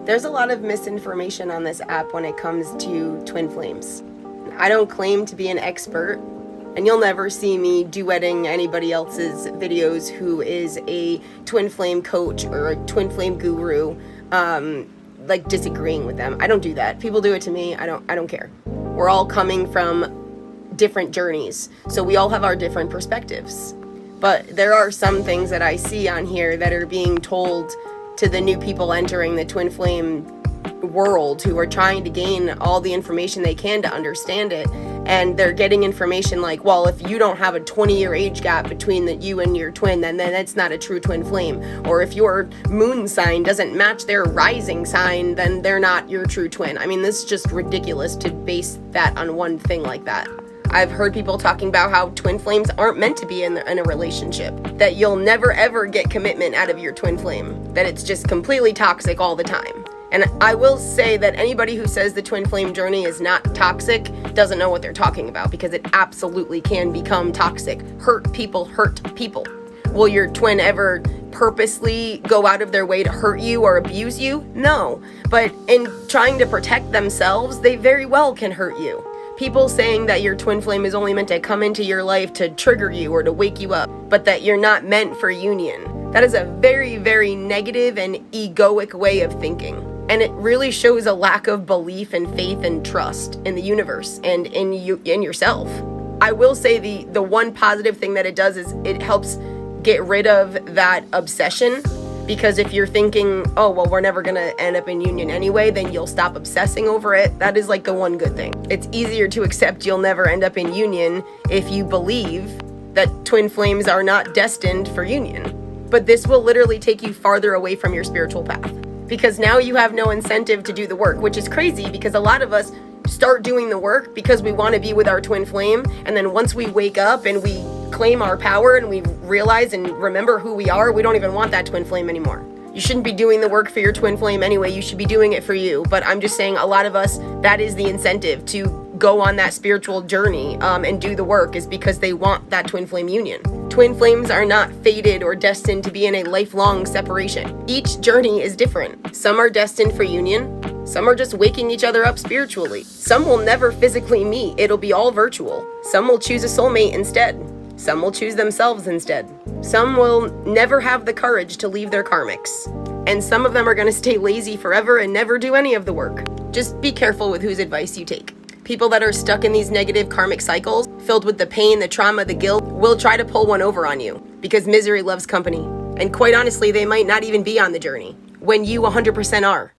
There's a lot of misinformation on this app when it comes to twin flames. I don't claim to be an expert, and you'll never see me duetting anybody else's videos who is a twin flame coach or a twin flame guru, like disagreeing with them. I don't do that. People do it to me. I don't care. We're all coming from different journeys, so we all have our different perspectives. But there are some things that I see on here that are being told to the new people entering the twin flame world who are trying to gain all the information they can to understand it. And they're getting information like, well, if you don't have a 20-year age gap between you and your twin, then that's not a true twin flame. Or if your moon sign doesn't match their rising sign, then they're not your true twin. I mean, this is just ridiculous to base that on one thing like that. I've heard people talking about how twin flames aren't meant to be in a relationship, that you'll never ever get commitment out of your twin flame, that it's just completely toxic all the time. And I will say that anybody who says the twin flame journey is not toxic doesn't know what they're talking about, because it absolutely can become toxic. Hurt people hurt people. Will your twin ever purposely go out of their way to hurt you or abuse you? No. But in trying to protect themselves, they very well can hurt you. People saying that your twin flame is only meant to come into your life to trigger you or to wake you up, but that you're not meant for union. That is a very, very negative and egoic way of thinking. And it really shows a lack of belief and faith and trust in the universe and in yourself. I will say the one positive thing that it does is it helps get rid of that obsession. Because if you're thinking, oh, well, we're never going to end up in union anyway, then you'll stop obsessing over it. That is like the one good thing. It's easier to accept you'll never end up in union if you believe that twin flames are not destined for union. But this will literally take you farther away from your spiritual path. Because now you have no incentive to do the work, which is crazy because a lot of us start doing the work because we want to be with our twin flame. And then once we wake up and we claim our power and we realize and remember who we are, we don't even want that twin flame anymore. You shouldn't be doing the work for your twin flame anyway. You should be doing it for you. But I'm just saying, a lot of us, that is the incentive to go on that spiritual journey and do the work, is because they want that twin flame union. Twin flames are not fated or destined to be in a lifelong separation. Each journey is different. Some are destined for union. Some are just waking each other up spiritually. Some will never physically meet. It'll be all virtual. Some will choose a soulmate instead. Some will choose themselves instead. Some will never have the courage to leave their karmics. And some of them are going to stay lazy forever and never do any of the work. Just be careful with whose advice you take. People that are stuck in these negative karmic cycles, filled with the pain, the trauma, the guilt, will try to pull one over on you because misery loves company. And quite honestly, they might not even be on the journey when you 100% are.